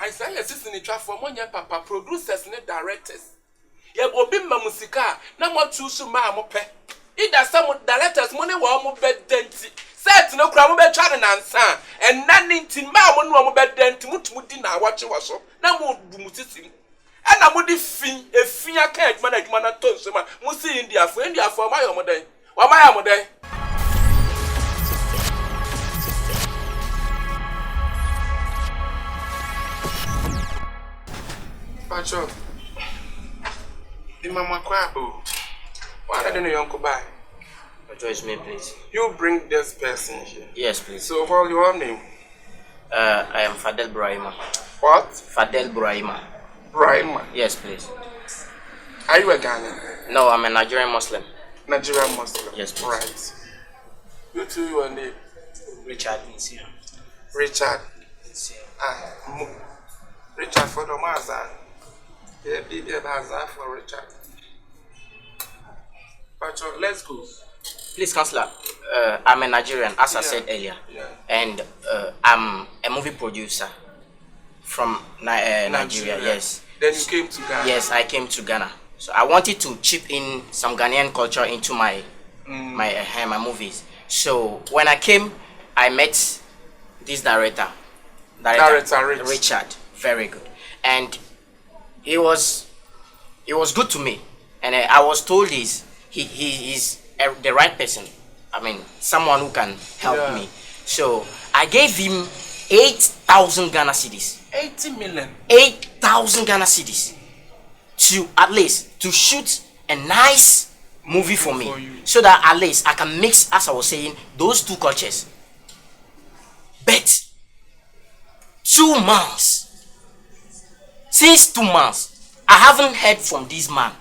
I say assistant in traffic for money papa producers and directors. Yeboah be my musika, na mo choose ma mo pe. Either some directors money wa mo bed denti. Set no kra mo be twa na nsa. And none tin ma mo no mo bed denti mutudi na wache waso. Na mo du mutisim. And I'm the fin, a fin I can't manage man at all. So, Musi India for my own day. Why my own day? Pacho, the mama crab. Why don't you uncle buy? It's me, please. You bring this person here. Yes, please. So, what's your name? I am Fadel Brahima. What? Fadel Brahima. Brahima? Yes, please. Are you a Ghanaian? No, I'm a Nigerian Muslim. Nigerian Muslim? Yes, please. Right. You too, your name? Richard Nsia. Richard? Nsia. Richard for the Maza. Yeah, baby, Maza for Richard. Pacho, let's go. Please, Counselor. I'm a Nigerian, as I said earlier. Yeah. And I'm a movie producer from Nigeria, yes. Then you came to Ghana? Yes, I came to Ghana. So I wanted to chip in some Ghanaian culture into my movies. So when I came, I met this director Richard. Very good. And he was good to me. And I was told he is the right person. I mean, someone who can help me. So I gave him 8,000 Ghana cedis. 80 million. 8,000 Ghana cedis to at least to shoot a nice movie for me, so that at least I can mix, as I was saying, those two cultures. But 2 months, since 2 months, I haven't heard from this man.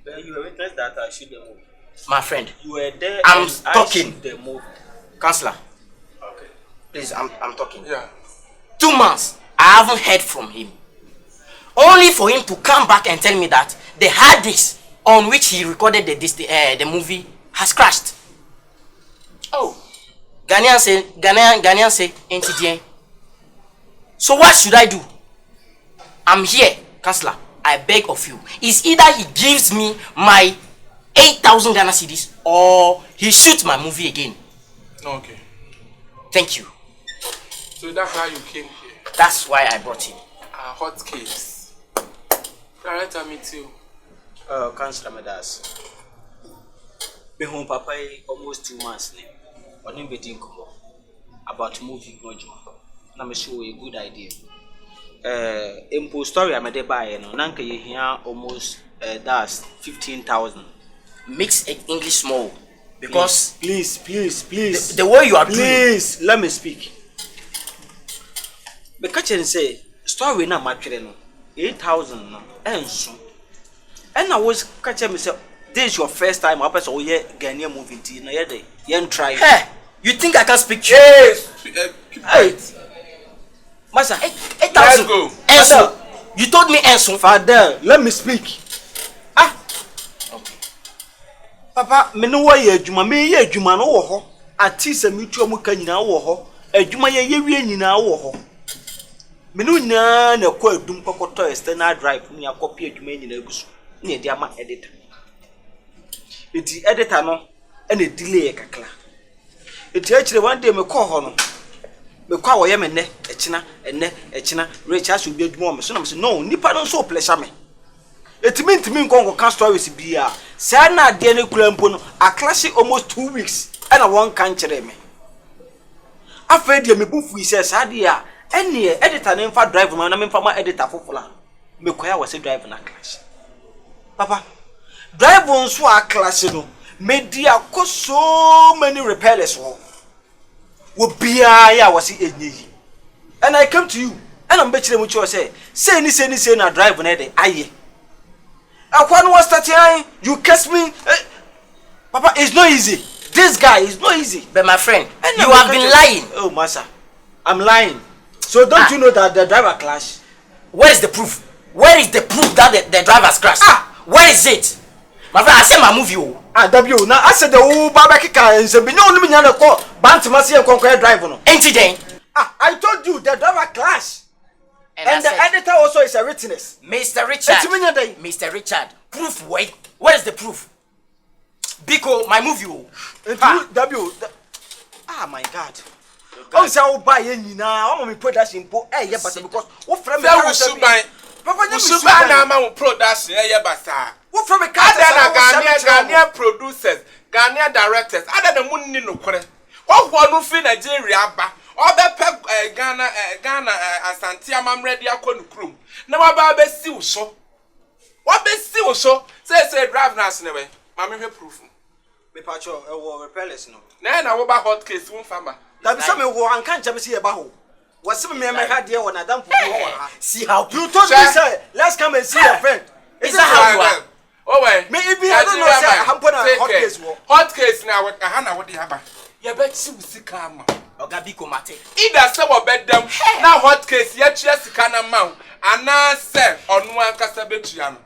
But you were witness that I shoot the movie. My friend, You were there. I'm and talking. I shoot the movie. Counselor, Okay. please, I'm talking. Yeah. 2 months, I haven't heard from him. Only for him to come back and tell me that the hard disk on which he recorded the movie has crashed. Oh. Ghanaian say, NTDN. So what should I do? I'm here, Counselor. I beg of you. It's either he gives me my 8,000 Ghana cedis or he shoots my movie again. Okay. Thank you. So that's how you came here. That's why I brought him. Hot case. Director, me too. Councillor Medas. Be home papa almost 2 months now. But then betting about movie Judgement. Now me show you a good idea. Impo story I made by no. Nanka you hear almost that's 15,000. Mix English small. Because please. the way you are doing. Please, let me speak. Because you say story na matching no 8,000 no enso. And I was catching me say this is your first time up as oh yeah Ghanaian movie tea na yede yen try. Hey, you think I can speak? Yes. Hey, Master, 8,000. Let's go. Enso, you told me Enso. Father, let me speak. Okay. Papa, me no why adwuma me ye adwuma no wo ho. Ati se me tuo mu ka nyina wo ho. Adwuma ye wie nyina wo ho. Me no nyina na kwa adum kokoto external drive ni akopi adwuma nyina egusu. Na e di ama editor. Eti editor no e na delay kakla. Eti akire one day me call ho no. Me kwa wo ye me ne echina reach as obi adwuma me so na me say no nipa no so pleasure me. Etimi nkonko can stories bia say na de ne kula mpo no a clash almost 2 weeks and I won kan kire me afa de me bufu ise sade a ene editor ne mfa drive na me mfa ma editor fofola me koya wase drive na clash papa drive on so a clash no me dia ko so many repairs wo bia ya wase enyi and I come to you and I'm betchire mu cho say na drive na de aye Akwan was starting, you kiss me. Papa, it's not easy. This guy is not easy. But my friend, you have been lying. Oh, Master, I'm lying. So don't you know that the driver crashed? Where is the proof? Where is the proof that the driver's crashed? Where is it? My friend, I said my movie. W. Now I said the whole barbecue car and said, "No, let me know the call. Bantamasi and conquer driver." No. Ain't it then? I told you the driver crashed. And the editor also is a witness. Mr. Richard. Mr. Richard. Proof wait. Where is the proof? Biko, my movie. Ah my God. Oh, so buy any now. I'm production po. Eh, yeah, but because what from me? Papa, you should buy now. Production. Yeah, basa. What from a Ghanaian producers, Ghanaian directors. Other than money no kore. What one fi Nigeria ba? Obe Ghana Asante amam ready akonu krum. Na ba be si wo so. What be si wo so? Say drive na se ne we. Ma me hwe proof. Me pacho e wo repellers no. Na wo ba hot case won fama. That be some wo anka ncha me si e ba ho. Was some me ha de won adam fu ho. See how you told me say let's come and see your friend. Is that how you are? Oh well. Me if I don't know say hampona hot case wo. Hot case na wo ha na wo de aba. Ye be chi usika ama. Oga Biko mate. Either say wo bedam na hot case ye chia sika na ma ana say onu ankasa betua no.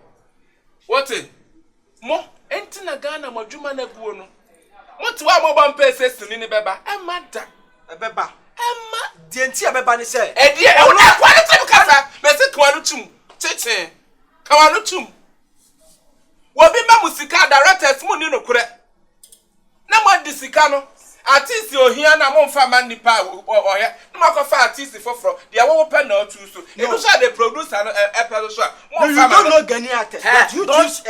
What eh? Mo enti na Ghana madwuma na guo no. What wa mo ban pese sini ni beba. E mada. E beba. Emma, the entire beba ni say. E die e wona quality kasa. Me se kwanu tum. Cheche. Kwanu tum. Wo bi ma musika directors mu ni no kure. Na mo disika no. Artist ohia na mo mfa man nipa oya. Na makofa artist foforo. Dia wo pe na otu so. E do say the producer episode so. Mo mfa man. You don't know Ghanaian actors. But you choose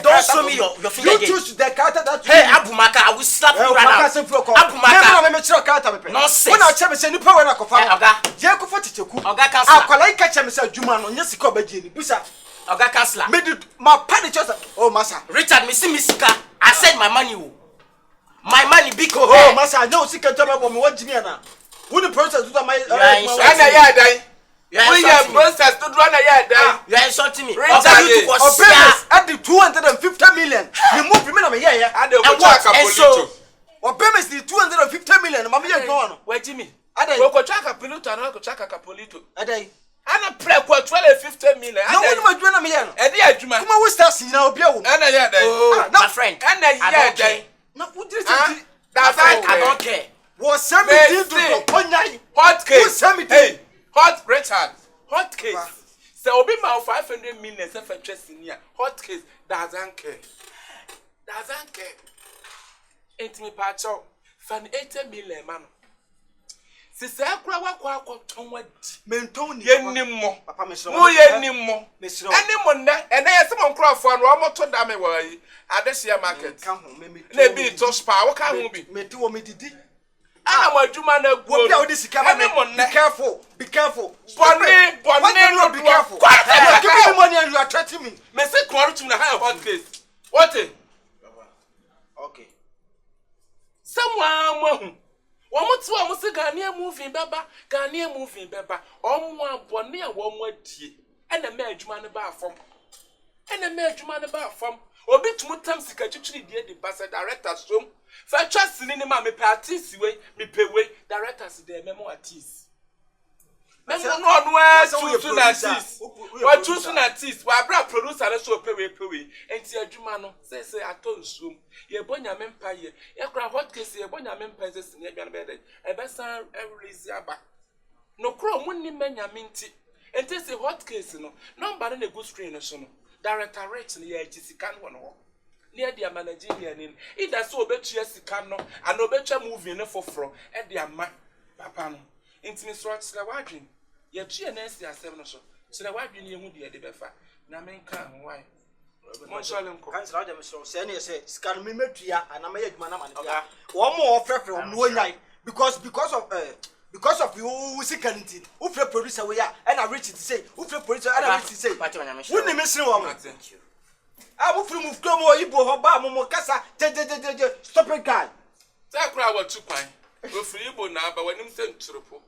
don't show me your finger. You choose the character that you. Hey, Abumaka, I will slap you right now. Abumaka, me tell character me. Nonsense. When I tell me say nipa we na kofa. Oga. Je ko fotiteku. Oga cancel. Akwala ika tell me say adwuma no nya sika obaje ni. Bisa. Oga cancel. Me do my party just. Oh massa. Richard, me see me sika. I said my money. My money Biko. Oh, massa, no sika tell me what me want Jimmy na. Who the process do my ana ya dai. We are process to do ana ya dai. You are insulting me. Oga you to was at the 250 million. You move me na me here. And what? And so what payments the 250 million. Mama you go on. Where Jimmy? Adai. We ko chaka piloto and ko chaka kapolito. Adai. Ana pre ko 250 million. No one ma dwena me here no. E dey adwuma. Kuma we start sin na obi awo. Ana ya dai. Oh, my friend. Ana ya dai. No, what did it? I don't care. Was 17 to Ponyai. Hot case. Hey, hot Richard. Hot case. So obi ma 500 million se for trust in here. Hot case doesn't care. Doesn't care. Ain't me pacho. Fan 80 million man. Sisi akura wakwa akoton wadi. Menton ye nimmo. Papa me so. Mo ye nimmo. Me so. Enimmo na ene ye se mon crofo no o moto da me wa yi. Adeshia market. Ka ho me na bi to spa wo ka ho bi. Me ti wo me didi. Ana madwuma na guo. Wo bia wo disika ba me. Be careful. Be careful. Bonne no be careful. Give me money and you are threatening me. Me say kwaro tum na high hot case. What it? Okay. Someone mo. Womotu a mo se Ghanaian movie beba, Ghanaian movie beba. Omo abone a wo mo adie. Ena me adwuma ne ba afom. Ena me adwuma ne ba afom. Obi tumutam sika twitwiri die de basa director som. Fa twa sini ne ma me pe artist we, me pe we directors de memo artist. Memo no choose na artist. Wa choose na artist. Wa bra producer na so pe we. Enti adwuma no say aton som. Ye bonya mempa ye. Ye kra hot case ye bonya mempa ze sini adwa na be de. E be san release aba. No kro munni manya minti. Enti say hot case no. Number na go screen no so no. Director rate ni ye sika no no. Near the Nigeria in either so betua sika no and obetua movie no foforo e de ama papa no intimi so atsira wadwen ye tue na esi asem no so tsira wadwen ye hu de de befa na menka hwai mo shole nko kan tsira de me so se na say sika no me metua ana ma yadwuma na ma ne bia wo mo ofrefre wo no nyai because of you sika nti wo frɛ producer we ya and I reach it say wo frɛ producer and I reach it say wo ni me sire wo ma thank you. I will from Yeboah, Bam, Kasa, stop it, guy. That crowd were 2 pine. Go for Yeboah now, but when him sent to the pool.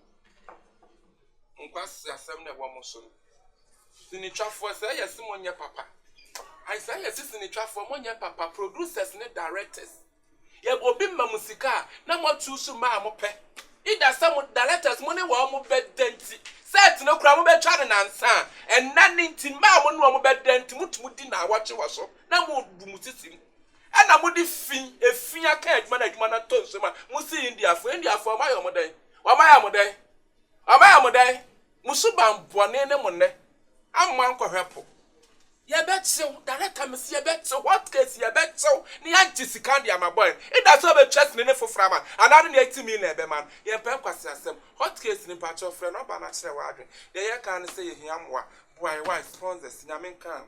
Unquas, assembly one more soon. In the trap for say, yes, someone your papa. I say, yes, in the trap for one your papa, producers, net directors. Yeboah bim musika, no more two so ma mope. Either some directors money were more bed denti. Set no crowd be trying to answer, and nothing to ma one more bed denti, muti na watching was so. Now would mutissim. And I would fin a fin I can't manage man at Tonsoma, Musi India for my own day. Or my own day. Or my own day. Musuba bwane ne monne. Amman kohwepo. Ye betso, director me see ye betso, what case ye betso, ni anti sikandi ama boy. It does not be chest ne fofra man. Another 80 million be man. Ye pem kwase asem. Hot case ni patch of friend no ba na kire wa adwen. Ye can say ye hiamwa. Boy, why sponsors nyamen kan.